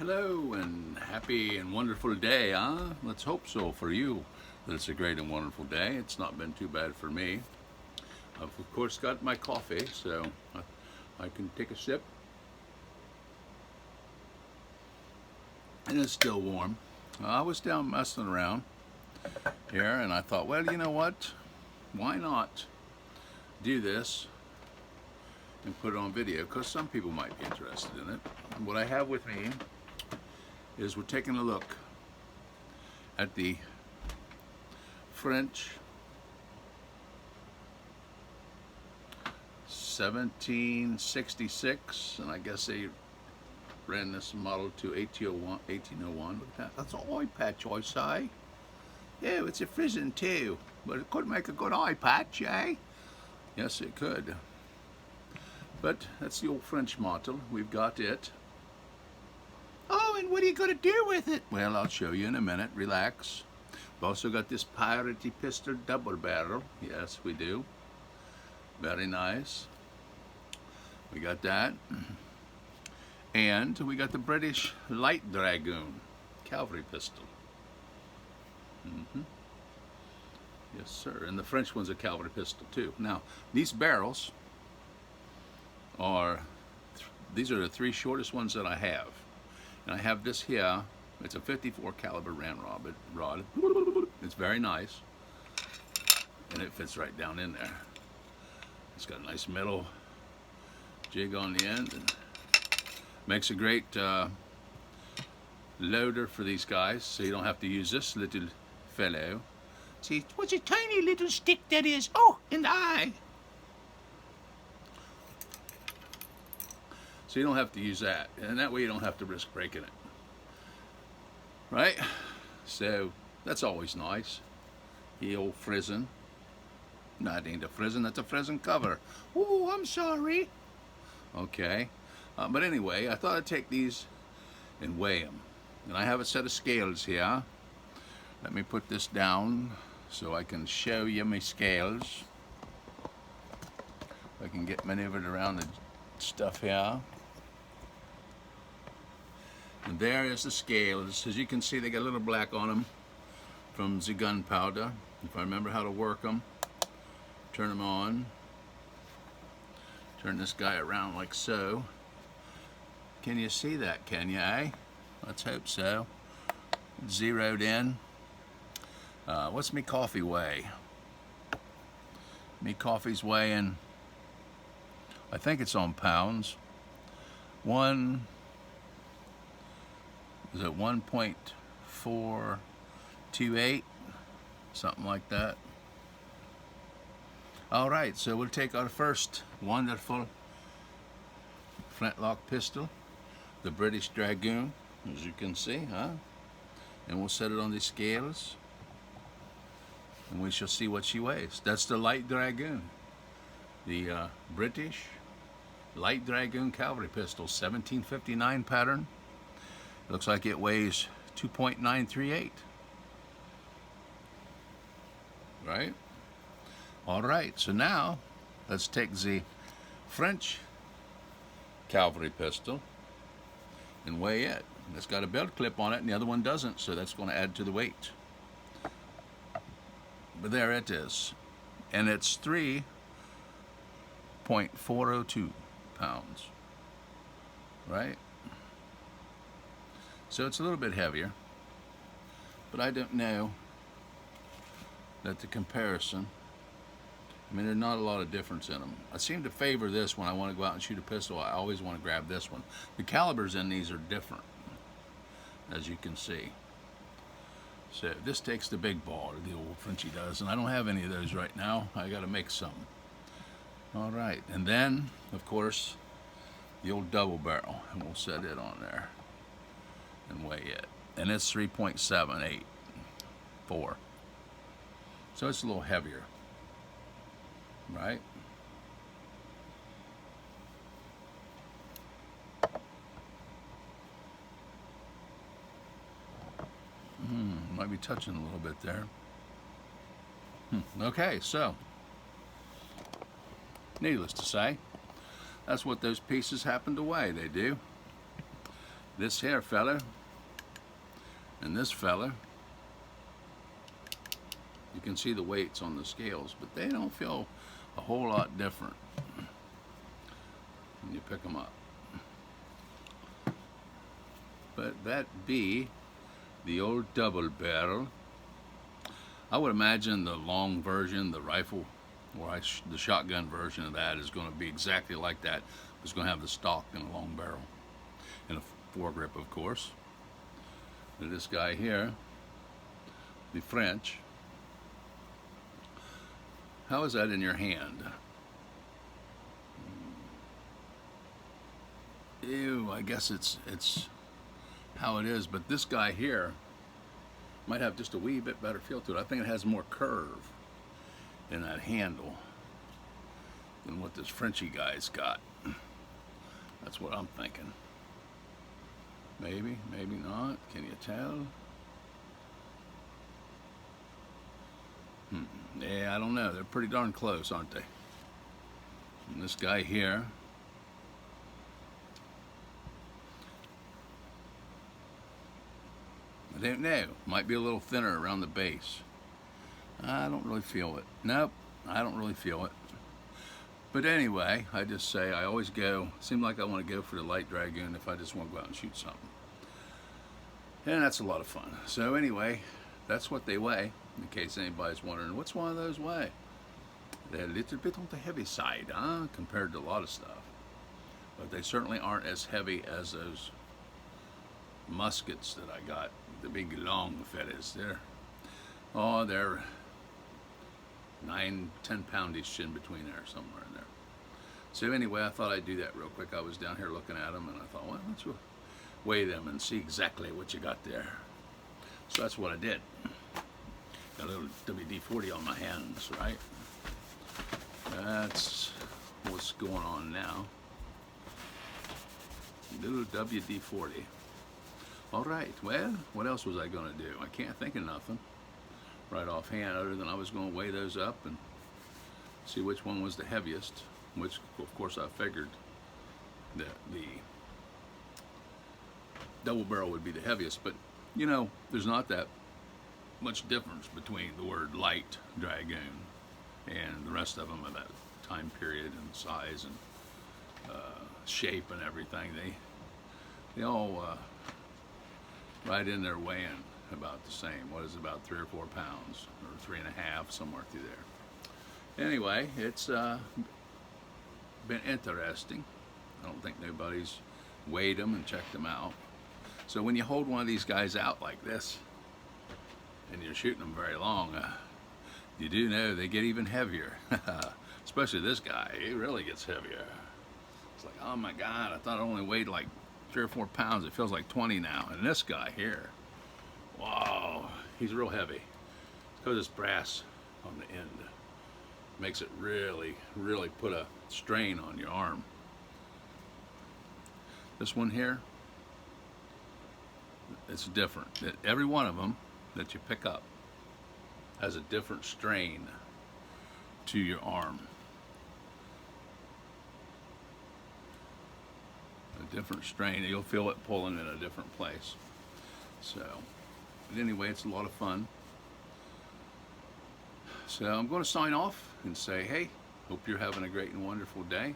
Hello and happy and wonderful day, huh? Let's hope so for you that it's a great and wonderful day. It's not been too bad for me. I've of course got my coffee, so I can take a sip. And it's still warm. I was down messing around here and I thought, well, you know what? Why not do this and put it on video? Because some people might be interested in it. And what I have with me is we're taking a look at the French 1766, and I guess they ran this model to 1801. Look at that. That's an eye patch, I say. Yeah, it's a frizzing too, but it could make a good eye patch, eh? Yes, it could. But that's the old French model. We've got it. Oh, and what are you going to do with it? Well, I'll show you in a minute. Relax. We've also got this piratepistol double barrel. Yes, we do. Very nice. We got that. And we got the British light dragoon Calvary pistol. Yes, sir. And the French one's a Calvary pistol, too. Now, these barrels these are the three shortest ones that I have. And I have this here. It's a 54 caliber ramrod rod. It's very nice, and it fits right down in there. It's got a nice metal jig on the end, and makes a great loader for these guys. So you don't have to use this little fellow. See, what's a tiny little stick that is? Oh, and the eye. So you don't have to use that, and that way you don't have to risk breaking it, right? So that's always nice. The old frizzin'. No, that ain't a frizzin', that's a frizzin' cover. Oh, I'm sorry. Okay, but anyway, I thought I'd take these and weigh them. And I have a set of scales here. Let me put this down so I can show you my scales. I can get maneuvered around the stuff here. And there is the scales. As you can see, they got a little black on them from the gunpowder. If I remember how to work them, turn them on. Turn this guy around like so. Can you see that, can you, eh? Let's hope so. Zeroed in. What's me coffee weigh? Me coffee's weighing, I think it's on pounds. Is it 1.428? Something like that. All right, so we'll take our first wonderful flintlock pistol, the British Dragoon, as you can see, huh? And we'll set it on the scales, and we shall see what she weighs. That's the light Dragoon, the British light Dragoon Calvary pistol, 1759 pattern. Looks like it weighs 2.938. Right? All right, so now let's take the French Calvary pistol and weigh it. It's got a belt clip on it and the other one doesn't, so that's going to add to the weight. But there it is. And it's 3.402 pounds. Right? So it's a little bit heavier, but I don't know that the comparison, I mean, there's not a lot of difference in them. I seem to favor this when I want to go out and shoot a pistol. I always want to grab this one. The calibers in these are different, as you can see. So this takes the big ball, the old Frenchie does, and I don't have any of those right now. I got to make some. All right, and then, of course, the old double barrel, and we'll set it on there and weigh it. And it's 3.784. So it's a little heavier, right? Might be touching a little bit there. Okay, so needless to say, that's what those pieces happen to weigh. They do. This here fella and this fella, you can see the weights on the scales, but they don't feel a whole lot different when you pick them up. But that be the old double barrel. I would imagine the long version, the rifle, or the shotgun version of that is going to be exactly like that. It's going to have the stock and a long barrel and a foregrip, of course. And this guy here, the French. How is that in your hand? Ew, I guess it's how it is, but this guy here might have just a wee bit better feel to it. I think it has more curve in that handle than what this Frenchy guy's got. That's what I'm thinking. Maybe, maybe not. Can you tell? Yeah, I don't know. They're pretty darn close, aren't they? And this guy here, I don't know. Might be a little thinner around the base. I don't really feel it. Nope, I don't really feel it. But anyway, I just say I always go, seem like I want to go for the light dragoon if I just want to go out and shoot something. And that's a lot of fun. So anyway, that's what they weigh, in case anybody's wondering, what's one of those weigh? They're a little bit on the heavy side, huh, compared to a lot of stuff. But they certainly aren't as heavy as those muskets that I got, the big long fellas. They're 9-10 poundish in between there, somewhere in there. So anyway, I thought I'd do that real quick. I was down here looking at them, and I thought, well, let's weigh them and see exactly what you got there. So that's what I did. Got a little WD-40 on my hands, right? That's what's going on now. Little WD-40. All right, well, what else was I going to do? I can't think of nothing right offhand other than I was going to weigh those up and see which one was the heaviest, which, of course, I figured that the double barrel would be the heaviest, but, you know, there's not that much difference between the word light dragoon and the rest of them of that time period and size and shape and everything. They all right in there weighing about the same. What is it, about 3 or 4 pounds, or 3.5, somewhere through there. Anyway, it's been interesting. I don't think nobody's weighed them and checked them out. So when you hold one of these guys out like this and you're shooting them very long, you do know they get even heavier. Especially this guy, he really gets heavier. It's like, oh my God, I thought it only weighed like 3 or 4 pounds. It feels like 20 now. And this guy here, wow, he's real heavy. Because it's brass on the end. Makes it really, really put a strain on your arm. This one here, it's different. Every one of them that you pick up has a different strain to your arm. A different strain. You'll feel it pulling in a different place. So, but anyway, it's a lot of fun. So I'm going to sign off and say, hey, hope you're having a great and wonderful day.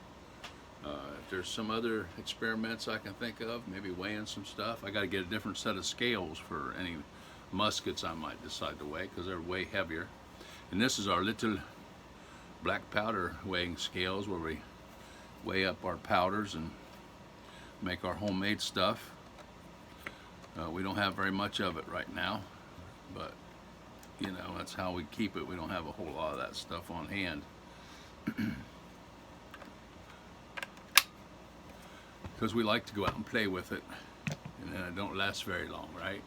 If there's some other experiments I can think of, maybe weighing some stuff. I got to get a different set of scales for any muskets I might decide to weigh, because they're way heavier. And this is our little Blackpowder weighing scales, where we weigh up our powders and make our homemade stuff. We don't have very much of it right now, but you know, that's how we keep it. We don't have a whole lot of that stuff on hand. Because we like to go out and play with it, and then it don't last very long, right?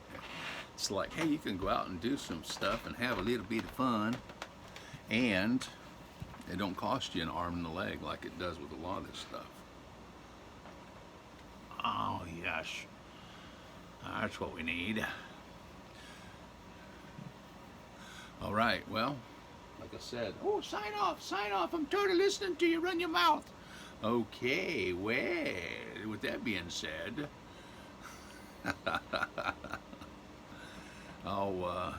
It's like, hey, you can go out and do some stuff and have a little bit of fun, and it don't cost you an arm and a leg like it does with a lot of this stuff. Oh, yes. That's what we need. All right, well, like I said, oh, sign off. I'm tired of listening to you run your mouth. Okay, well, with that being said, I'll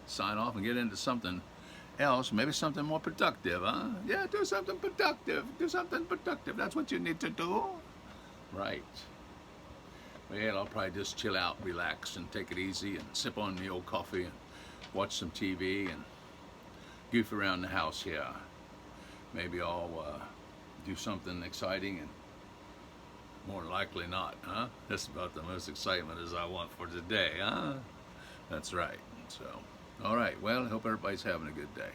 sign off and get into something else, maybe something more productive, huh? Yeah, do something productive. Do something productive. That's what you need to do. Right. Well, I'll probably just chill out, relax, and take it easy, and sip on the old coffee, and watch some TV, and goof around the house here. Maybe I'll do something exciting, and more likely not, huh? That's about the most excitement as I want for today, huh? That's right. So, all right. Well, I hope everybody's having a good day.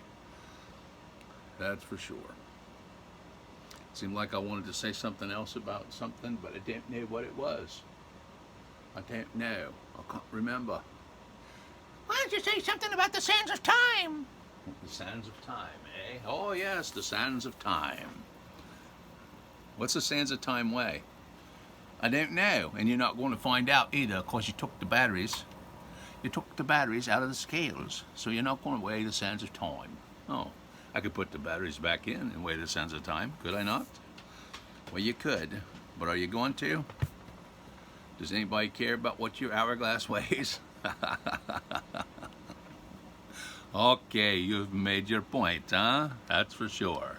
That's for sure. Seemed like I wanted to say something else about something, but I didn't know what it was. I don't know. I can't remember. Why don't you say something about the sands of time? The sands of time, eh? Oh, yes, the sands of time. What's the sands of time weigh? I don't know, and you're not going to find out either, because you took the batteries. You took the batteries out of the scales, so you're not going to weigh the sands of time. Oh, I could put the batteries back in and weigh the sands of time, could I not? Well, you could, but are you going to? Does anybody care about what your hourglass weighs? Okay, you've made your point, huh? That's for sure.